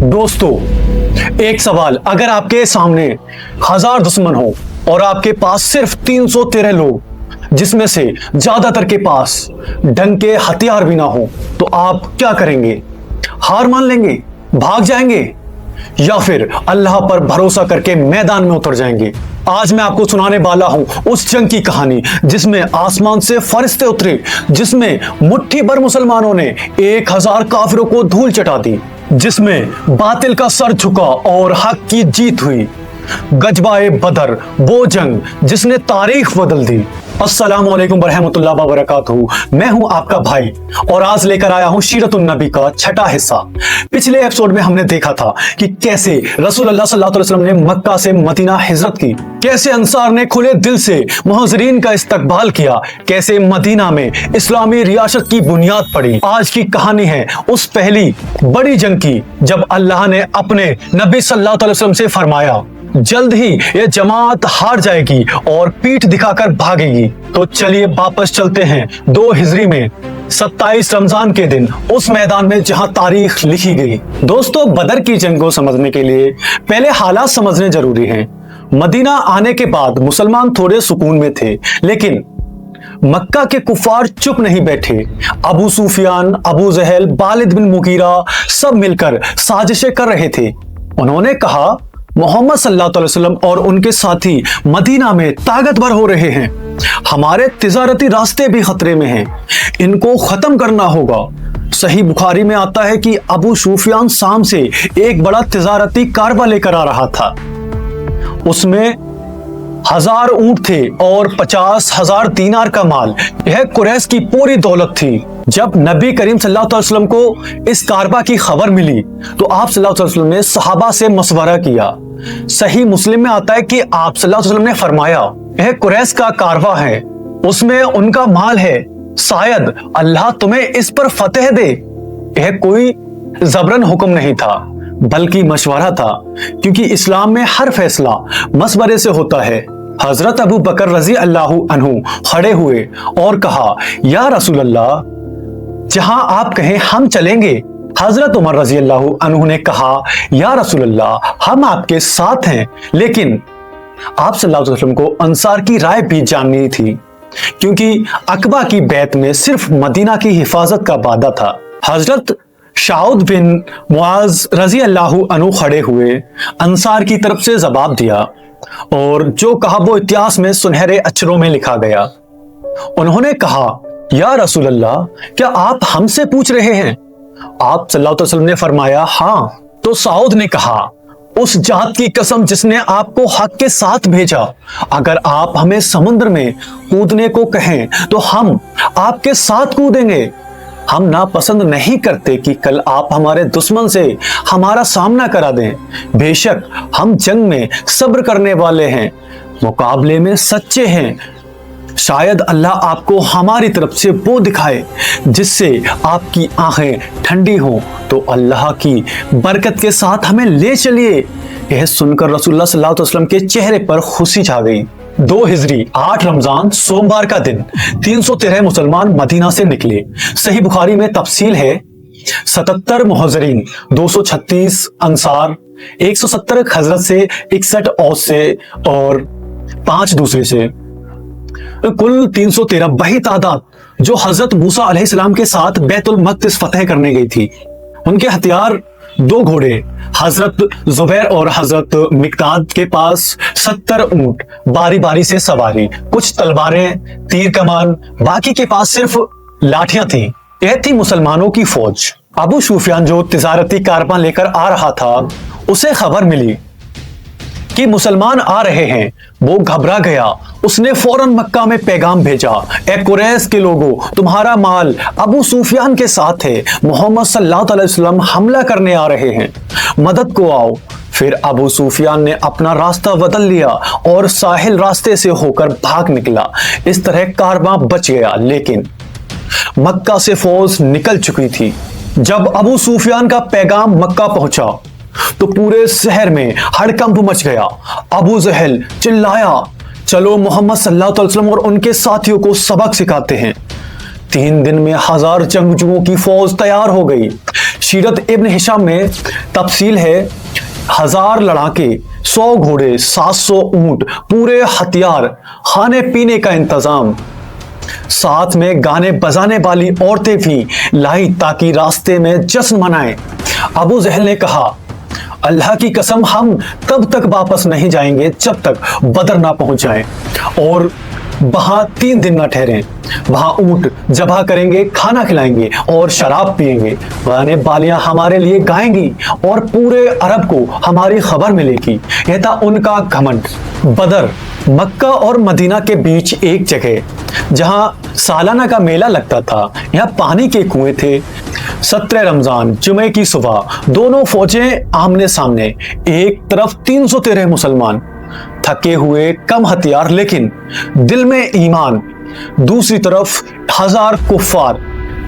दोस्तों, एक सवाल, अगर आपके सामने 1000 दुश्मन हो और आपके पास सिर्फ 313 लोग, जिसमें से ज्यादातर के पास ढंग के हथियार भी ना हो, तो आप क्या करेंगे? हार मान लेंगे, भाग जाएंगे, या फिर अल्लाह पर भरोसा करके मैदान में उतर जाएंगे? आज मैं आपको सुनाने वाला हूं उस जंग की कहानी जिसमें आसमान से फरिश्ते उतरे, जिसमें मुट्ठी भर मुसलमानों ने 1000 काफिरों को धूल चटा दी, जिसमें बातिल का सर झुका और हक की जीत हुई। गजबाए बदर, वो जंग जिसने तारीख बदल दी। अस्सलामु अलैकुम रहमतुल्लाह व बरकातहू। मैं हूं आपका भाई और आज लेकर आया हूं सीरतुन नबी का छठा हिस्सा। पिछले एपिसोड में हमने देखा था कि कैसे रसूल अल्लाह सल्लल्लाहु अलैहि वसल्लम ने मक्का से मदीना हिजरत की, कैसे अंसार ने खुले दिल से मुहाजिरीन का इस्तकबाल किया, कैसे मदीना में इस्लामी रियासत की बुनियाद पड़ी। आज की कहानी है उस पहली बड़ी जंग की जब अल्लाह ने अपने नबी सल्लल्लाहु अलैहि वसल्लम से फरमाया, जल्द ही ये जमात हार जाएगी और पीठ दिखाकर भागेगी। तो चलिए वापस चलते हैं 2 हिजरी में 27 रमजान के दिन उस मैदान में जहां तारीख लिखी गई। दोस्तों, बदर की जंग को समझने के लिए पहले हालात समझने जरूरी हैं। मदीना आने के बाद मुसलमान थोड़े सुकून में थे, लेकिन मक्का के कुफार चुप नहीं बैठे। अबू सुफियान, अबू जहल, वालिद बिन मुगीरा सब मिलकर साजिशें कर रहे थे। उन्होंने कहा, मोहम्मद सल्लल्लाहु अलैहि वसल्लम और उनके साथी मदीना में ताकतवर हो रहे हैं, हमारे तिजारती रास्ते भी खतरे में हैं, इनको खत्म करना होगा। सही बुखारी में आता है कि अबू सुफियान शाम से एक बड़ा तिजारती कारवा लेकर आ रहा था। उसमें 1000 ऊंट थे और 50,000 दीनार का माल। यह कुरैश की पूरी दौलत थी। जब नबी करीम सल्लल्लाहु अलैहि वसल्लम को इस कारवा की खबर मिली तो आप सल्लल्लाहु अलैहि वसल्लम ने सहाबा से मशवरा किया। सही मुस्लिम में आता है कि आप सल्लल्लाहु अलैहि वसल्लम ने फरमाया, यह कुरैश का कारवा है, उसमें उनका माल है, शायद अल्लाह तुम्हें इस पर फतेह दे। यह कोई जबरन हुक्म नहीं था बल्कि मशवरा था, क्योंकि इस्लाम में हर फैसला मशवरे से होता है। हजरत अबू बकर रजी अल्लाहु अन्हु खड़े हुए और कहा, या रसूल अल्लाह, जहां आप कहें हम चलेंगे। हजरत उमर रजी अल्लाहु अन्हु ने कहा, या रसूल अल्लाह, हम आपके साथ हैं, लेकिन आप सल्लल्लाहु अलैहि वसल्लम को अंसार की राय भी जाननी थी, क्योंकि अकबा की बैत में सिर्फ मदीना की हिफाजत का वादा था। हजरत शाउद बिन मुआज रजी अल्लाहु अन्हु खड़े हुए, अंसार की तरफ से जवाब दिया और जो कहा वो इतिहास में सुनहरे अक्षरों में लिखा गया। उन्होंने कहा, या रसूल अल्लाह, क्या आप हमसे पूछ रहे हैं? आप सल्लल्लाहु अलैहि वसल्लम ने फरमाया, हाँ। तो साउद ने कहा, उस जात की कसम जिसने आपको हक के साथ भेजा, अगर आप हमें समुद्र में कूदने को कहें तो हम आपके साथ कूदेंगे। हम नापसंद नहीं करते कि कल आप हमारे दुश्मन से हमारा सामना करा दें। बेशक हम जंग में सब्र करने वाले हैं, मुकाबले में सच्चे हैं। शायद अल्लाह आपको हमारी तरफ से वो दिखाए जिससे आपकी आंखें ठंडी हो, तो अल्लाह की बरकत के साथ हमें ले चलिए। यह सुनकर रसूलुल्लाह सल्लल्लाहु अलैहि वसल्लम के चेहरे पर खुशी छा गई। 2 हिजरी 8 रमजान सोमवार का दिन 313 मुसलमान मदीना से निकले। सही बुखारी में तफसील है, 77 मुहाजिरीन, 236 अंसार, 170 हजरत से, 61 औस से और 5 दूसरे से, कुल 313 वही तादाद जो हजरत मूसा अलैहिस्सलाम के साथ बैतुल मक़दिस फतह करने गई थी। उनके हथियार 2 घोड़े, हजरत जुबैर और हजरत मिकदाद के पास 70 ऊंट, बारी बारी से सवारी, कुछ तलवारें, तीर कमान, बाकी के पास सिर्फ लाठियां थी। यह थी मुसलमानों की फौज। अबू सुफियान जो तिजारती कारवां लेकर आ रहा था, उसे खबर मिली कि मुसलमान आ रहे हैं। वो घबरा गया। उसने फौरन मक्का में पैगाम भेजा, ए कुरैश के लोगों, तुम्हारा माल अबू सुफियान के साथ है, मोहम्मद सल्लल्लाहु अलैहि वसल्लम हमला करने आ रहे हैं, मदद को आओ। फिर अबू सुफियान ने अपना रास्ता बदल लिया और साहिल रास्ते से होकर भाग निकला। इस तरह कारवां बच गया, लेकिन मक्का से फौज निकल चुकी थी। जब अबू सुफियान का पैगाम मक्का पहुंचा तो पूरे शहर में हड़कंप मच गया। अबू जहल चिल्लाया, चलो मोहम्मद सल्लल्लाहु अलैहि वसल्लम और उनके साथियों को सबक सिखाते हैं। 3 दिन में 1000 जंगजुओं की फौज तैयार हो गई। सीरत इब्न हिशाम में तफसील है, 1000 लड़ाके, 100 घोड़े, 700 ऊंट, पूरे हथियार, खाने पीने का इंतजाम, साथ में गाने बजाने वाली औरतें भी लाई ताकि रास्ते में जश्न मनाएं। अबू जहल ने कहा, अल्लाह की कसम, हम तब तक वापस नहीं जाएंगे जब तक बदर ना पहुंच जाएं और वहां 3 दिन ना ठहरें। वहां ऊंट जबा करेंगे, खाना खिलाएंगे और शराब पिएंगे। गाने बालियां हमारे लिए गाएंगी और पूरे अरब को हमारी खबर मिलेगी। यह था उनका घमंड। बदर मक्का और मदीना के बीच एक जगह जहां सालाना का मेला लगता था। यहाँ पानी के कुएं थे। 17 रमजान जुमे की सुबह दोनों फौजें आमने सामने। एक तरफ 313 मुसलमान, थके हुए, कम हथियार लेकिन दिल में ईमान। दूसरी तरफ 1000 कुफ्फार,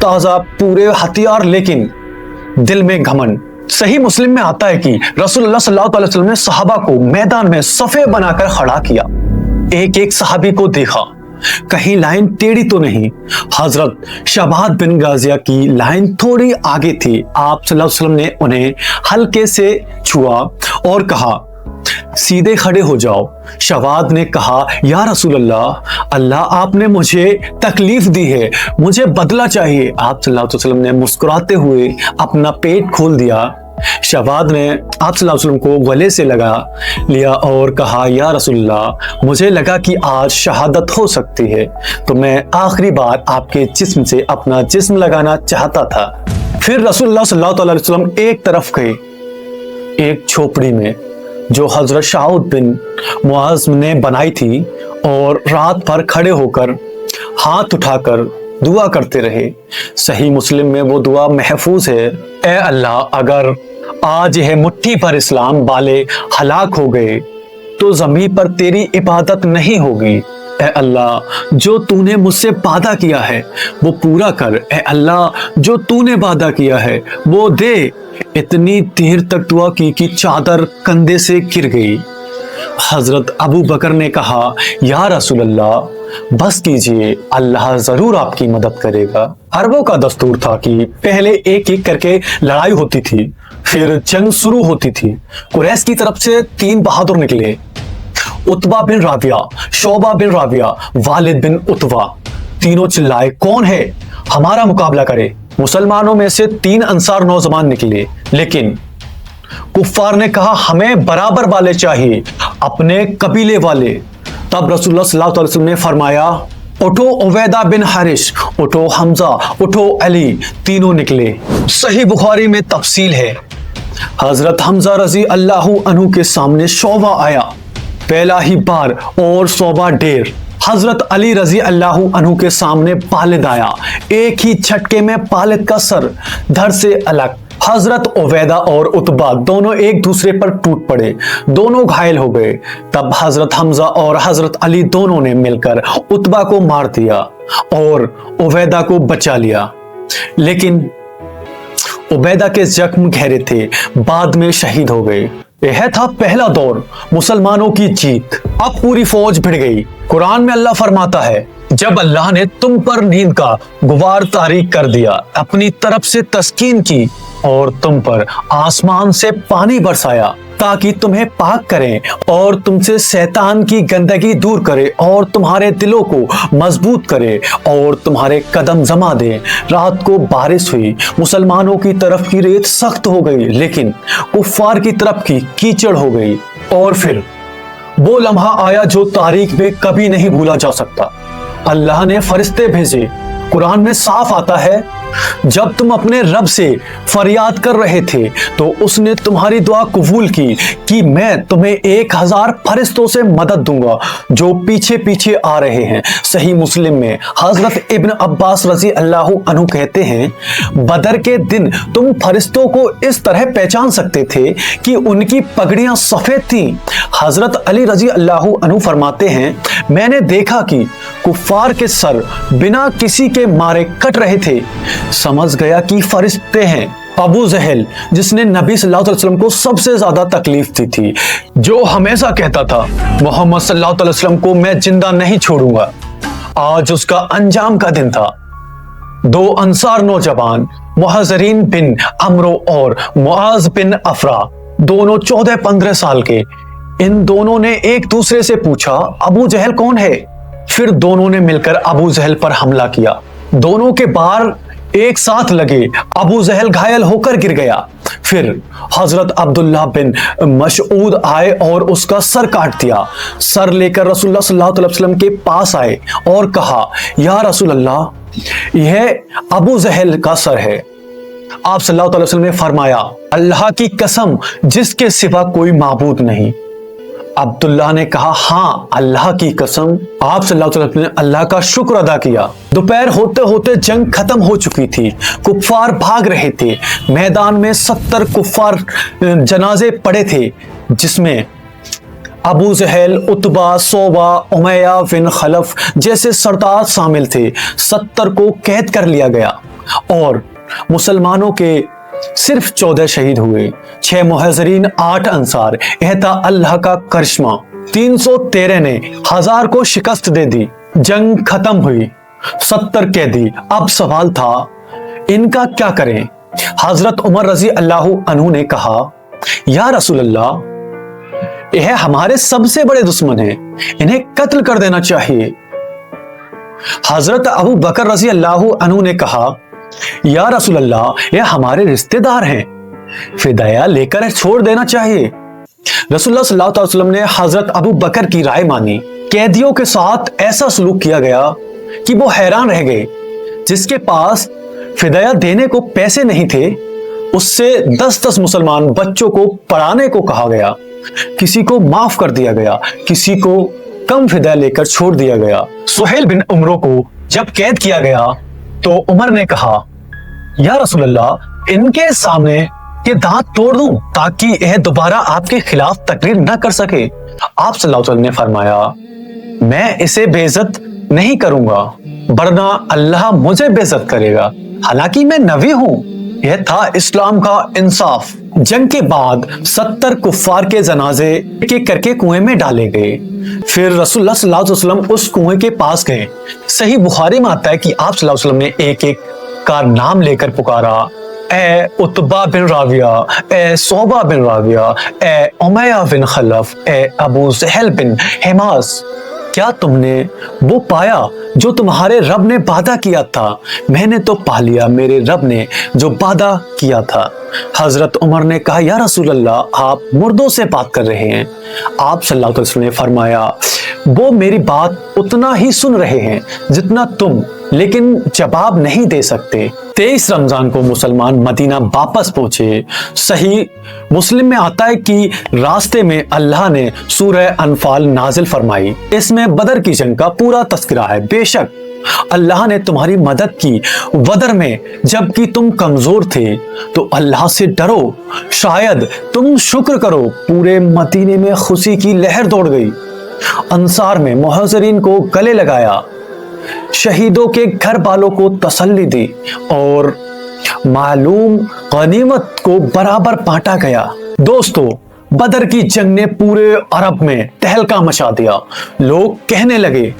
ताजा पूरे हथियार लेकिन दिल में घमंड। सही मुस्लिम में आता है कि रसूलुल्लाह सल्लल्लाहु अलैहि वसल्लम ने सहाबा को मैदान में सफे बनाकर खड़ा किया। एक एक सहाबी को देखा, कहीं लाइन टेढ़ी तो नहीं। हजरत शबाद बिन गाजिया की लाइन थोड़ी आगे थी। आप सल्लल्लाहु अलैहि वसल्लम ने उन्हें हल्के से छुआ और कहा, सीधे खड़े हो जाओ। शवाद ने कहा, या रसूलल्लाह, अल्लाह आपने मुझे तकलीफ दी है, मुझे बदला चाहिए। आप सल्लल्लाहु अलैहि वसल्लम ने मुस्कुराते हुए अपना पेट खोल दिया। शवाद ने आप सल्लल्लाहु अलैहि वसल्लम को गले से लगा लिया और कहा, या रसूलल्लाह, मुझे लगा कि आज शहादत हो सकती है तो मैं आखिरी बार आपके जिस्म से अपना जिस्म लगाना चाहता था। फिर रसूलुल्लाह सल्लल्लाहु अलैहि वसल्लम एक तरफ गए, एक झोपड़ी में जो हजरत शाउद बिन मुआज ने बनाई थी, और रात भर खड़े होकर हाथ उठाकर दुआ करते रहे। सही मुस्लिम में वो दुआ महफूज है, ए अल्लाह, अगर आज यह मुट्ठी पर इस्लाम वाले हलाक हो गए तो ज़मीन पर तेरी इबादत नहीं होगी। ए अल्लाह, जो तूने मुझसे वादा किया है वो पूरा कर। ए अल्लाह, जो तूने वादा किया है वो दे। इतनी देर तक दुआ की कि चादर कंधे से गिर गई। हजरत अबू बकर ने कहा, या रसूलल्लाह, बस कीजिए, अल्लाह जरूर आपकी मदद करेगा। अरबों का दस्तूर था कि पहले एक एक करके लड़ाई होती थी, फिर जंग शुरू होती थी। कुरैश की तरफ से 3 बहादुर निकले, उतबा बिन राबिया, शोबा बिन राबिया, वालिद बिन उतबा। तीनों चिल्लाए, कौन है हमारा मुकाबला करे। मुसलमानों में से 3 अंसार नौजवान निकले, लेकिन कुफ्फार ने कहा, हमें बराबर वाले चाहिए, अपने कबीले वाले। तब रसूलुल्लाह सल्लल्लाहु अलैहि वसल्लम ने फरमाया, उठो उबैदा बिन हारिस, उठो हमजा, उठो अली। तीनों निकले। सही बुखारी में तफसील है, हजरत हमजा रजी अल्लाहु अन्हु के सामने शोबा आया, पहला ही बार, और शोबा ढेर। हजरत अली रजी अल्लाहु अन्हु के सामने पालिद आया, एक ही झटके में पालिद का सर धड़ से अलग। हजरत उबैदा और उतबा दोनों एक दूसरे पर टूट पड़े, दोनों घायल हो गए। तब हजरत हमजा और हजरत अली दोनों ने मिलकर उतबा को मार दिया और उबैदा को बचा लिया, लेकिन उबैदा के जख्म गहरे थे, बाद में शहीद हो गए। यह था पहला दौर मुसलमानों की जीत। अब पूरी फौज भिड़ गई। कुरान में अल्लाह फरमाता है, जब अल्लाह ने तुम पर नींद का गुबार तारीक कर दिया, अपनी तरफ से तस्कीन की और तुम पर आसमान से पानी बरसाया ताकि तुम्हें पाक करें और तुमसे शैतान की गंदगी दूर करे और तुम्हारे दिलों को मजबूत करे और तुम्हारे कदम जमा दे। रात को बारिश हुई, मुसलमानों की तरफ की रेत सख्त हो गई, लेकिन कुफ्फार की तरफ की कीचड़ हो गई। और फिर वो लम्हा आया जो तारीख में कभी नहीं भूला जा सकता। अल्लाह ने फरिश्ते भेजे। कुरान में साफ आता है, जब तुम अपने रब से फरियाद कर रहे थे तो उसने तुम्हारी दुआ कबूल की कि मैं तुम्हें 1000 फरिश्तों से मदद दूंगा जो पीछे पीछे आ रहे हैं। सही मुस्लिम में हजरत इब्न अब्बास रजी अल्लाहु अन्हु कहते हैं, बदर के दिन तुम फरिश्तों को इस तरह पहचान सकते थे कि उनकी पगड़ियां सफेद थीं। हजरत अली रजी अल्लाहु अन्हु फरमाते हैं, मैंने देखा कि कुफ्फार के सर बिना किसी के मारे कट रहे थे, समझ गया कि फरिश्ते हैं। अबू जहल, जिसने नबी सल्लल्लाहु अलैहि वसल्लम को सबसे ज्यादा तकलीफ दी थी, जो हमेशा कहता था मोहम्मद सल्लल्लाहु अलैहि वसल्लम को मैं जिंदा नहीं छोड़ूंगा, आज उसका अंजाम का दिन था। 2 अंसार नौजवान मुहाजिरीन बिन अमरो और मुआज बिन अफरा, दोनों 14-15 साल के। इन दोनों ने एक दूसरे से पूछा, अबू जहल कौन है? फिर दोनों ने मिलकर अबू जहल पर हमला किया। दोनों के बार एक साथ लगे, अबू जहल घायल होकर गिर गया। फिर हजरत अब्दुल्ला बिन मशऊद आए और उसका सर काट दिया। सर लेकर रसूलुल्लाह सल्लल्लाहु अलैहि वसल्लम के पास आए और कहा, या रसूल अल्लाह, यह अबू जहल का सर है। आप सल्लल्लाहु अलैहि वसल्लम ने फरमाया, अल्लाह की कसम, जिसके सिवा कोई माबूद नहीं। अब्दुल्ला ने कहा, हाँ अल्लाह की कसम। आप सल्लल्लाहु अलैहि वसल्लम ने अल्लाह का शुक्र अदा किया। दोपहर होते होते जंग खत्म हो चुकी थी। कुफ्फार भाग रहे थे। मैदान में 70 कुफ्फार जनाजे पड़े थे, जिसमें अबू जहल, उतबा, सोबा, उमैया बिन खलफ जैसे सरदार शामिल थे। 70 को कैद कर लिया गया और मुसलमानों के सिर्फ 14 शहीद हुए। 6 मुहाजिरीन, 8 अंसार। यह था अल्लाह का करिश्मा। 313 ने 1000 को शिकस्त दे दी। जंग खत्म हुई। 70 कैदी। अब सवाल था, इनका क्या करें? हजरत उमर रजी अल्लाह अन्हु ने कहा, या रसूल अल्लाह, यह हमारे सबसे बड़े दुश्मन हैं, इन्हें कत्ल कर देना चाहिए। हजरत अबू बकर रजी अल्लाह अन्हु ने कहा, या रसूल अल्लाह, यह हमारे रिश्तेदार हैं, फिदाया लेकर छोड़ देना चाहिए। रसूलुल्लाह सल्लल्लाहु अलैहि वसल्लम ने हजरत अबू बकर की राय मानी। कैदियों के साथ ऐसा सलूक किया गया कि वो हैरान रह गए। जिसके पास फिदाया देने को पैसे नहीं थे, उससे 10-10 मुसलमान बच्चों को पढ़ाने को कहा गया। किसी को माफ कर दिया गया, किसी को कम फिदाया लेकर छोड़ दिया गया। सुहेल बिन उमरो को जब कैद किया गया तो उमर ने कहा, या रसूल अल्लाह, इनके सामने ये दांत तोड़ दूं ताकि यह दोबारा आपके खिलाफ तकरीर न कर सके। आप सल्लल्लाहु अलैहि वसल्लम ने फरमाया, मैं इसे बेइज्जत नहीं करूंगा, वरना अल्लाह मुझे बेइज्जत करेगा, हालांकि मैं नबी हूं। यह था इस्लाम का इंसाफ। जंग के बाद 70 कुफ्फार के जनाजे एक एक करके कुएं में डाले गए। फिर रसूलुल्लाह सल्लल्लाहु अलैहि वसल्लम उस कुएं के पास गए। सही बुखारी में आता है कि आप सल्लल्लाहु अलैहि वसल्लम ने एक एक का नाम लेकर पुकारा, ए उतबा बिन राविया, ए सोबा बिन राविया, ए उमैया बिन खलफ, ए अबू जहल बिन हिमास, क्या तुमने वो पाया जो तुम्हारे रब ने वादा किया था? मैंने तो पा लिया मेरे रब ने जो वादा किया था। हजरत उमर ने कहा, या रसूल अल्लाह, आप मुर्दों से बात कर रहे हैं। आप सल्लल्लाहु अलैहि वसल्लम ने फरमाया, वो मेरी बात उतना ही सुन रहे हैं जितना तुम, लेकिन जवाब नहीं दे सकते। 23 रमजान को मुसलमान मदीना वापस पहुंचे। सही मुस्लिम में आता है कि रास्ते में अल्लाह ने सूरह अनफाल नाजिल फरमाई। इसमें बदर की जंग का पूरा तस्करा है। बेशक अल्लाह ने तुम्हारी मदद की बदर में, जबकि तुम कमजोर थे, तो अल्लाह से डरो, शायद तुम शुक्र करो। पूरे मदीने में खुशी की लहर दौड़ गई। अंसार में मुहाजिरीन को गले लगाया, शहीदों के घर वालों को तसल्ली दी और मालूम गनीमत को बराबर बांटा गया। दोस्तों, बदर की जंग ने पूरे अरब में तहलका मचा दिया। लोग कहने लगे,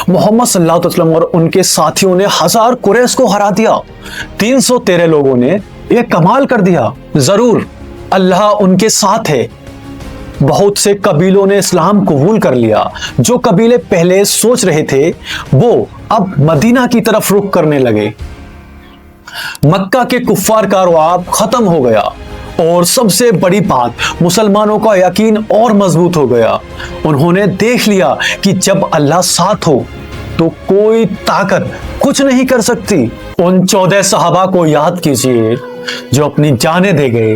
मोहम्मद सल्लल्लाहु अलैहि वसल्लम और उनके साथियों ने 1000 कुरैश को हरा दिया। 313 लोगों ने यह कमाल कर दिया। जरूर अल्लाह उनके साथ है। बहुत से कबीलों ने इस्लाम कबूल कर लिया। जो कबीले पहले सोच रहे थे, वो अब मदीना की तरफ रुख करने लगे। मक्का के कुफ्फार का रुआब खत्म हो गया और सबसे बड़ी बात, मुसलमानों का यकीन और मजबूत हो गया। उन्होंने देख लिया कि जब अल्लाह साथ हो तो कोई ताकत कुछ नहीं कर सकती। उन 14 सहाबा को याद कीजिए जो अपनी जानें दे गए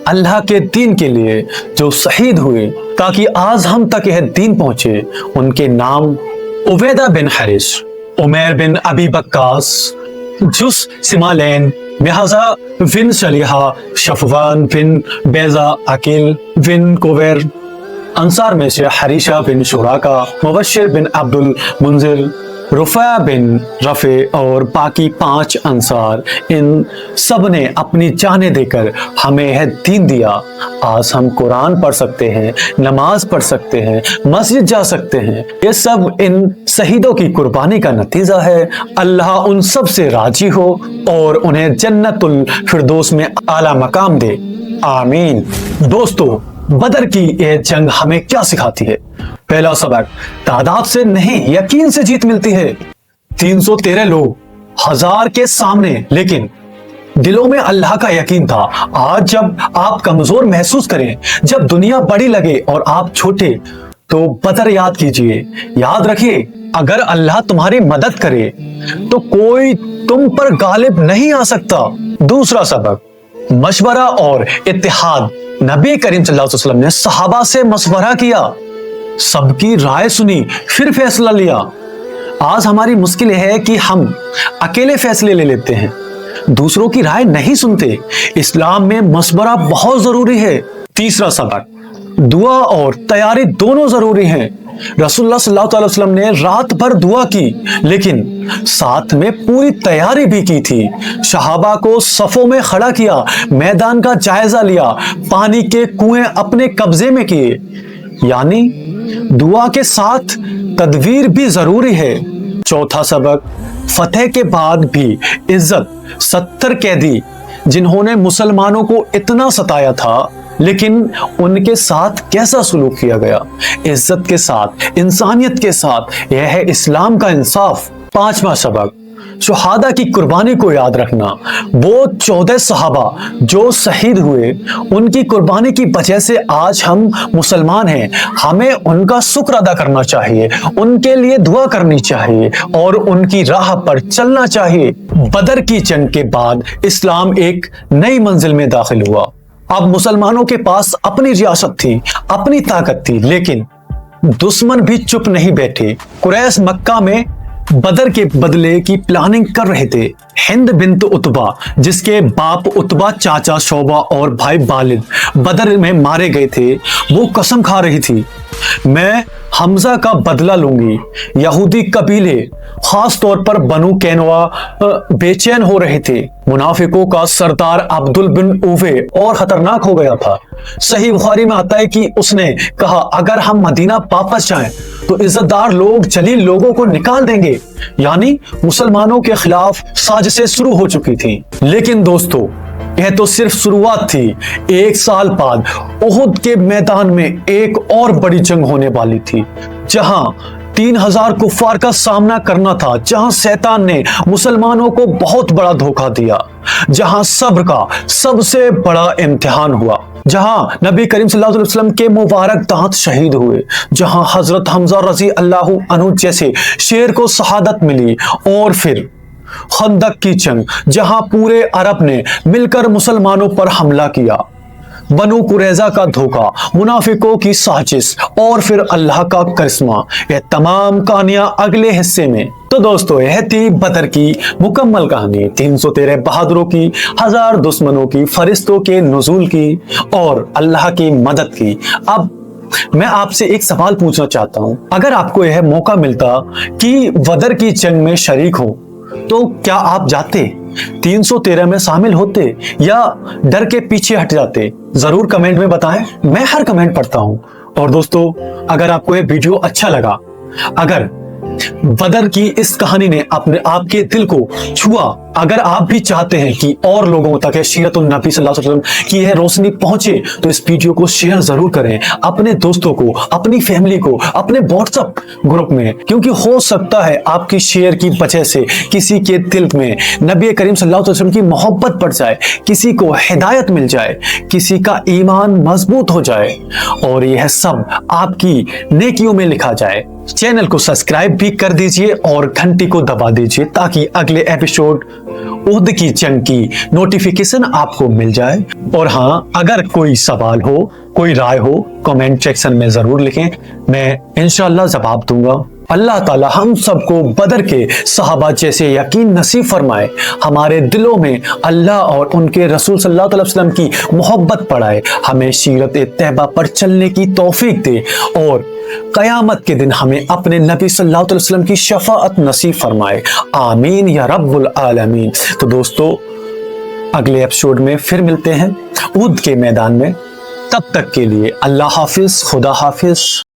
अल्लाह के दीन के लिए, जो शहीद हुए ताकि आज हम तक यह दीन पहुंचे। उनके नाम उबैदा बिन हारिस, उमैर बिन अबी बक्कास, जुस सिमालैन, मिहाजा बिन शलीहा, शफवान बिन बेजा, अकील बिन कुवैर। अंसार में से हरीशा बिन शुराका, मुबश्शिर बिन अब्दुल मुंजिर, रुफया बिन रफे और बाकी 5 अंसार, इन सब ने अपनी जानें देकर हमें यह दीन दिया। आज हम कुरान पढ़ सकते हैं, नमाज पढ़ सकते हैं, मस्जिद जा सकते हैं। ये सब इन शहीदों की कुर्बानी का नतीजा है। अल्लाह उन सब से राजी हो और उन्हें जन्नतुल फिरदौस में आला मकाम दे, आमीन। दोस्तों, बदर की यह जंग हमें क्या सिखाती है? पहला सबक, तादाद से नहीं यकीन से जीत मिलती है। 313 लोग 1000 के सामने, लेकिन दिलों में अल्लाह का यकीन था। आज जब आप कमजोर महसूस करें, जब दुनिया बड़ी लगे और आप छोटे, तो बदर याद कीजिए। याद रखिए, अगर अल्लाह तुम्हारी मदद करे तो कोई तुम पर गालिब नहीं आ सकता। दूसरा सबक, मशवरा और इत्तेहाद। नबी करीम सल्लल्लाहु अलैहि वसल्लम ने सहाबा से मशवरा किया, सबकी राय सुनी, फिर फैसला लिया। आज हमारी मुश्किल है कि हम अकेले फैसले ले लेते हैं, दूसरों की राय नहीं सुनते। इस्लाम में मशवरा बहुत जरूरी है। तीसरा सबक, दुआ और तैयारी दोनों जरूरी हैं। रसूलुल्लाह सल्लल्लाहु अलैहि वसल्लम ने रात भर दुआ की, लेकिन साथ में पूरी तैयारी भी की थी। सहाबा को सफों में खड़ा किया, मैदान का जायजा लिया, पानी के कुएं अपने कब्जे में किए। यानी दुआ के साथ तदवीर भी जरूरी है। चौथा सबक, फतेह के बाद भी इज्जत। 70 कैदी जिन्होंने मुसलमानों को इतना सताया था, लेकिन उनके साथ कैसा सलूक किया गया? इज्जत के साथ, इंसानियत के साथ। यह है इस्लाम का इंसाफ। पांचवा सबक, शुहादा की कुर्बानी को याद रखना। वो 14 सहाबा जो शहीद हुए, उनकी कुर्बानी की वजह से आज हम मुसलमान हैं। हमें उनका शुक्र अदा करना चाहिए, उनके लिए दुआ करनी चाहिए और उनकी राह पर चलना चाहिए। बदर की जंग के बाद इस्लाम एक नई मंजिल में दाखिल हुआ। अब मुसलमानों के पास अपनी रियासत थी, अपनी ताकत थी, लेकिन दुश्मन भी चुप नहीं बैठे। कुरैश मक्का में बदर के बदले की प्लानिंग कर रहे थे। हिंद बिन्त उतबा, जिसके बाप उतबा, चाचा शोबा और भाई बालिद बदर में मारे गए थे, वो कसम खा रही थी, मैं हमजा का बदला लूंगी। यहूदी कबीले, खास तौर पर बनु कैनवा, बेचैन हो रहे थे। मुनाफिकों का सरदार अब्दुल बिन उवे और खतरनाक हो गया था। सही बुखारी में आता है कि उसने कहा, अगर हम मदीना वापस जाएं तो इज्जतदार लोग जलील लोगों को निकाल देंगे। यानी मुसलमानों के खिलाफ साजिशें शुरू हो चुकी थी। लेकिन दोस्तों, यह तो सिर्फ शुरुआत थी। 1 साल बाद उहुद के मैदान में एक और बड़ी जंग होने वाली थी, जहां 3000 कुफार का सामना करना था, जहां शैतान ने मुसलमानों को बहुत बड़ा धोखा दिया, जहां सब्र का सबसे बड़ा इम्तिहान हुआ, जहां नबी करीम सल्लल्लाहु अलैहि वसल्लम के मुबारक दांत शहीद हुए, जहां हजरत हमजा रजी अल्लाह अन्हु जैसे शेर को शहादत मिली, और फिर खंदक की जंग, जहां पूरे अरब ने मिलकर मुसलमानों पर हमला किया। बनु कुरैजा का धोखा, मुनाफिकों की साजिश और फिर अल्लाह का करिश्मा। यह तमाम कहानियां अगले हिस्से में। तो दोस्तों, यह थी बदर की मुकम्मल कहानी। 313 बहादुरों की, 1000 दुश्मनों की, फरिश्तों के नुज़ूल की और अल्लाह की मदद की। अब मैं आपसे एक सवाल पूछना चाहता हूं, अगर आपको यह मौका मिलता कि बदर की जंग में शरीक हो, तो क्या आप जाते? 313 में शामिल होते या डर के पीछे हट जाते? जरूर कमेंट में बताएं, मैं हर कमेंट पढ़ता हूं। और दोस्तों, अगर आपको ये वीडियो अच्छा लगा, अगर बदर की इस कहानी ने आपके दिल को छुआ, अगर आप भी चाहते हैं कि और लोगों तक सीरतुन नबी सल्लल्लाहु अलैहि वसल्लम की यह रोशनी पहुंचे, तो इस वीडियो को शेयर जरूर करें अपने दोस्तों को, अपनी फैमिली को, अपने व्हाट्सएप ग्रुप में, क्योंकि हो सकता है आपकी शेयर की वजह से किसी के दिल में नबी करीम सल्लल्लाहु अलैहि वसल्लम की मोहब्बत बढ़ जाए, किसी को हिदायत मिल जाए, किसी का ईमान मजबूत हो जाए और यह सब आपकी नेकियों में लिखा जाए। चैनल को सब्सक्राइब भी कर दीजिए और घंटी को दबा दीजिए, ताकि अगले एपिसोड उहद की जंग की नोटिफिकेशन आपको मिल जाए। और हाँ, अगर कोई सवाल हो, कोई राय हो, कमेंट सेक्शन में जरूर लिखें, मैं इंशाअल्लाह जवाब दूंगा। اللہ تعالی ہم سب کو بدر کے صحابہ جیسے یقین نصیب فرمائے، ہمارے دلوں میں اللہ اور ان کے رسول صلی اللہ علیہ وسلم کی محبت پڑھائے، ہمیں سیرت طیبہ پر چلنے کی توفیق دے، اور قیامت کے دن ہمیں اپنے نبی صلی اللہ علیہ وسلم کی شفاعت نصیب فرمائے، آمین یا رب العالمین۔ تو دوستو اگلے ایپیسوڈ میں پھر ملتے ہیں احد کے میدان میں، تب تک کے لیے اللہ حافظ، خدا حافظ۔